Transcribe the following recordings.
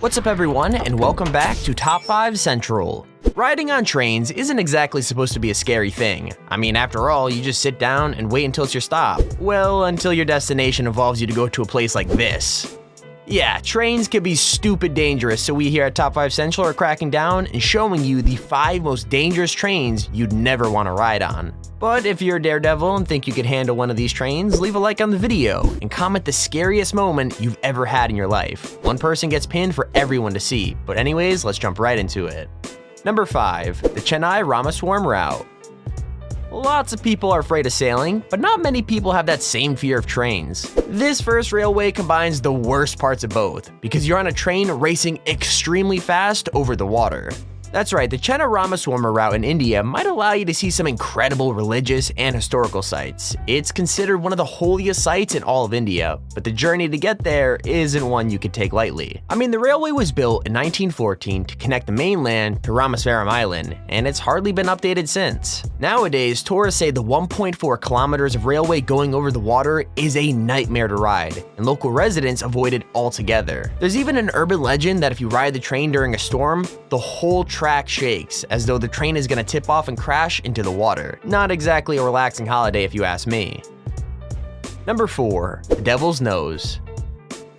What's up everyone, and welcome back to Top 5 Central. Riding on trains isn't exactly supposed to be a scary thing. I mean, after all, you just sit down and wait until it's your stop. Well, until your destination involves you to go to a place like this. Yeah, trains can be stupid dangerous, so we here at Top 5 Central are cracking down and showing you the 5 most dangerous trains you'd never want to ride on. But if you're a daredevil and think you could handle one of these trains, leave a like on the video and comment the scariest moment you've ever had in your life. One person gets pinned for everyone to see, but anyways, let's jump right into it. Number 5, the Chennai Ramaswamy route. Lots of people are afraid of sailing, but not many people have that same fear of trains. This first railway combines the worst parts of both, because you're on a train racing extremely fast over the water. That's right, the Chennai Ramaswamy route in India might allow you to see some incredible religious and historical sites. It's considered one of the holiest sites in all of India, but the journey to get there isn't one you can take lightly. I mean, the railway was built in 1914 to connect the mainland to Ramaswaram Island, and it's hardly been updated since. Nowadays, tourists say the 1.4 kilometers of railway going over the water is a nightmare to ride, and local residents avoid it altogether. There's even an urban legend that if you ride the train during a storm, the whole track shakes, as though the train is gonna tip off and crash into the water. Not exactly a relaxing holiday if you ask me. Number 4, the Devil's Nose.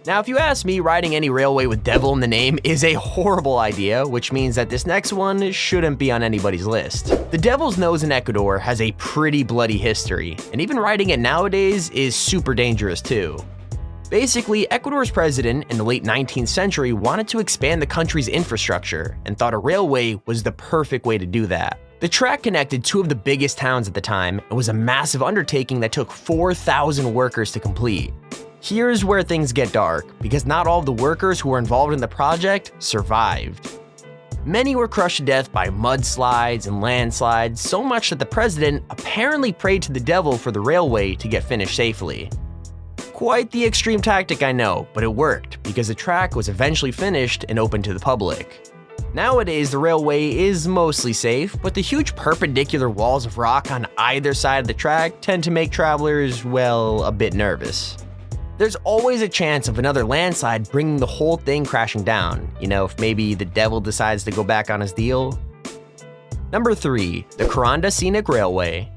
Now, if you ask me, riding any railway with devil in the name is a horrible idea, which means that this next one shouldn't be on anybody's list. The Devil's Nose in Ecuador has a pretty bloody history, and even riding it nowadays is super dangerous too. Basically, Ecuador's president in the late 19th century wanted to expand the country's infrastructure and thought a railway was the perfect way to do that. The track connected 2 of the biggest towns at the time and was a massive undertaking that took 4,000 workers to complete. Here's where things get dark, because not all of the workers who were involved in the project survived. Many were crushed to death by mudslides and landslides, so much that the president apparently prayed to the devil for the railway to get finished safely. Quite the extreme tactic, I know, but it worked because the track was eventually finished and open to the public. Nowadays, the railway is mostly safe, but the huge perpendicular walls of rock on either side of the track tend to make travelers, well, a bit nervous. There's always a chance of another landslide bringing the whole thing crashing down, you know, if maybe the devil decides to go back on his deal. Number 3, the Kuranda Scenic Railway.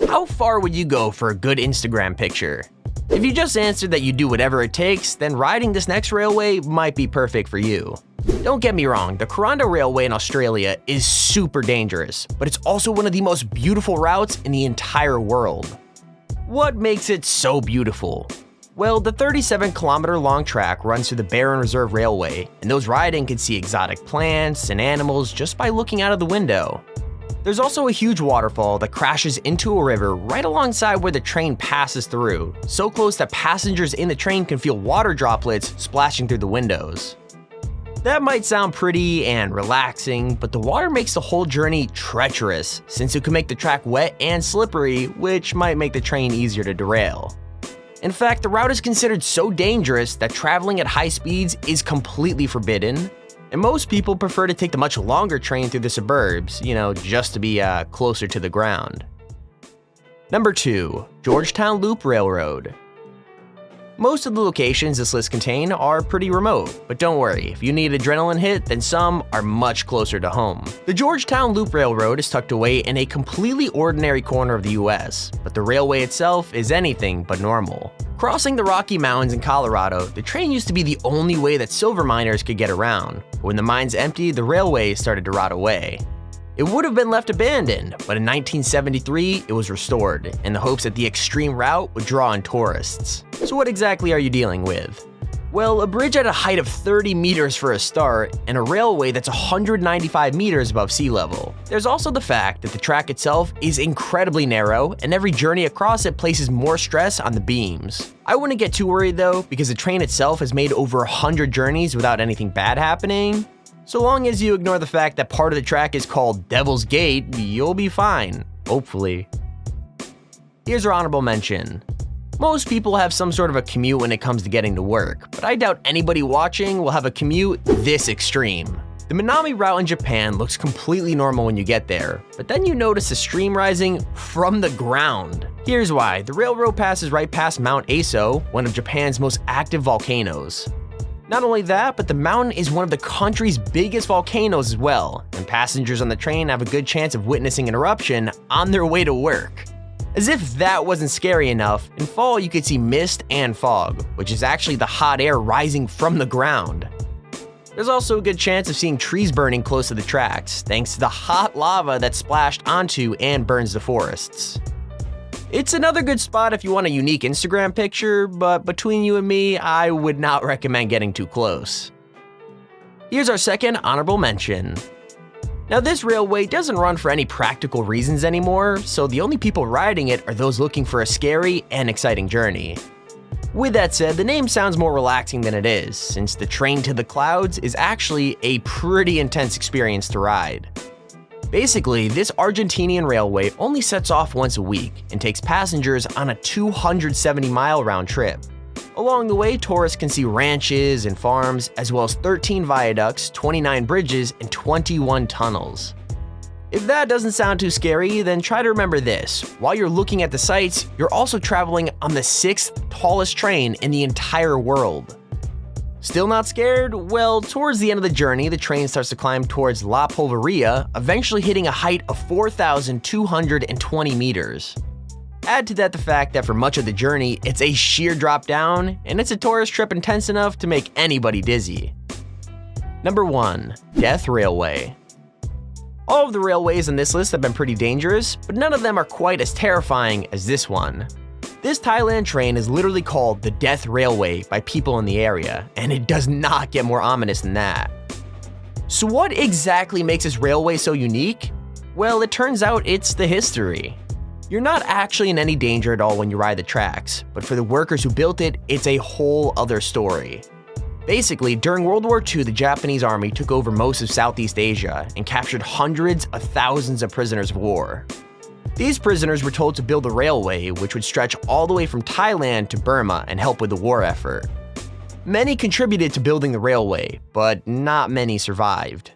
How far would you go for a good Instagram picture? If you just answered that you do whatever it takes, then riding this next railway might be perfect for you. Don't get me wrong, the Kuranda Railway in Australia is super dangerous, but it's also one of the most beautiful routes in the entire world. What makes it so beautiful? Well, the 37-kilometer long track runs through the Barren Reserve Railway, and those riding can see exotic plants and animals just by looking out of the window. There's also a huge waterfall that crashes into a river right alongside where the train passes through, so close that passengers in the train can feel water droplets splashing through the windows. That might sound pretty and relaxing, but the water makes the whole journey treacherous, since it can make the track wet and slippery, which might make the train easier to derail. In fact, the route is considered so dangerous that traveling at high speeds is completely forbidden, and most people prefer to take the much longer train through the suburbs, you know, just to be closer to the ground. Number 2, Georgetown Loop Railroad. Most of the locations this list contain are pretty remote, but don't worry, if you need an adrenaline hit, then some are much closer to home. The Georgetown Loop Railroad is tucked away in a completely ordinary corner of the US, but the railway itself is anything but normal. Crossing the Rocky Mountains in Colorado, the train used to be the only way that silver miners could get around. But when the mines emptied, the railway started to rot away. It would have been left abandoned, but in 1973, it was restored, in the hopes that the extreme route would draw in tourists. So what exactly are you dealing with? Well, a bridge at a height of 30 meters for a start, and a railway that's 195 meters above sea level. There's also the fact that the track itself is incredibly narrow, and every journey across it places more stress on the beams. I wouldn't get too worried though, because the train itself has made over 100 journeys without anything bad happening. So long as you ignore the fact that part of the track is called Devil's Gate, you'll be fine, hopefully. Here's our honorable mention. Most people have some sort of a commute when it comes to getting to work, but I doubt anybody watching will have a commute this extreme. The Minami route in Japan looks completely normal when you get there, but then you notice a stream rising from the ground. Here's why. The railroad passes right past Mount Aso, one of Japan's most active volcanoes. Not only that, but the mountain is one of the country's biggest volcanoes as well, and passengers on the train have a good chance of witnessing an eruption on their way to work. As if that wasn't scary enough, in fall you could see mist and fog, which is actually the hot air rising from the ground. There's also a good chance of seeing trees burning close to the tracks, thanks to the hot lava that's splashed onto and burns the forests. It's another good spot if you want a unique Instagram picture, but between you and me, I would not recommend getting too close. Here's our second honorable mention. Now this railway doesn't run for any practical reasons anymore, so the only people riding it are those looking for a scary and exciting journey. With that said, the name sounds more relaxing than it is, since the train to the clouds is actually a pretty intense experience to ride. Basically, this Argentinian railway only sets off once a week and takes passengers on a 270-mile round trip. Along the way, tourists can see ranches and farms, as well as 13 viaducts, 29 bridges, and 21 tunnels. If that doesn't sound too scary, then try to remember this. While you're looking at the sights, you're also traveling on the 6th tallest train in the entire world. Still not scared? Well, towards the end of the journey, the train starts to climb towards La Polvaria, eventually hitting a height of 4,220 meters. Add to that the fact that for much of the journey, it's a sheer drop down, and it's a tourist trip intense enough to make anybody dizzy. Number 1. Death Railway. All of the railways on this list have been pretty dangerous, but none of them are quite as terrifying as this one. This Thailand train is literally called the Death Railway by people in the area, and it does not get more ominous than that. So what exactly makes this railway so unique? Well, it turns out it's the history. You're not actually in any danger at all when you ride the tracks, but for the workers who built it, it's a whole other story. Basically, during World War II, the Japanese army took over most of Southeast Asia and captured hundreds of thousands of prisoners of war. These prisoners were told to build a railway which would stretch all the way from Thailand to Burma and help with the war effort. Many contributed to building the railway, but not many survived.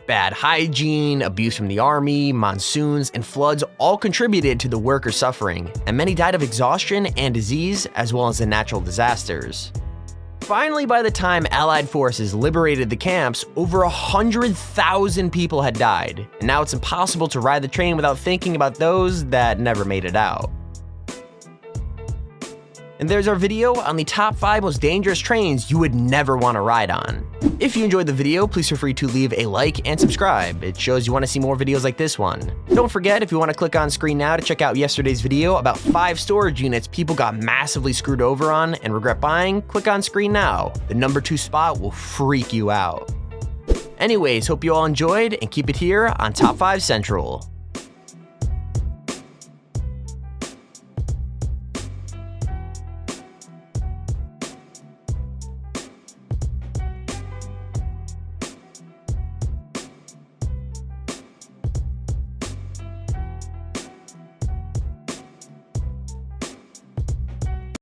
Bad hygiene, abuse from the army, monsoons, and floods all contributed to the workers' suffering, and many died of exhaustion and disease as well as the natural disasters. Finally, by the time Allied forces liberated the camps, over 100,000 people had died, and now it's impossible to ride the train without thinking about those that never made it out. And there's our video on the top 5 most dangerous trains you would never want to ride on. If you enjoyed the video, please feel free to leave a like and subscribe. It shows you want to see more videos like this one. Don't forget, if you want to click on screen now to check out yesterday's video about 5 storage units people got massively screwed over on and regret buying, click on screen now. The number 2 spot will freak you out. Anyways, hope you all enjoyed and keep it here on Top 5 Central.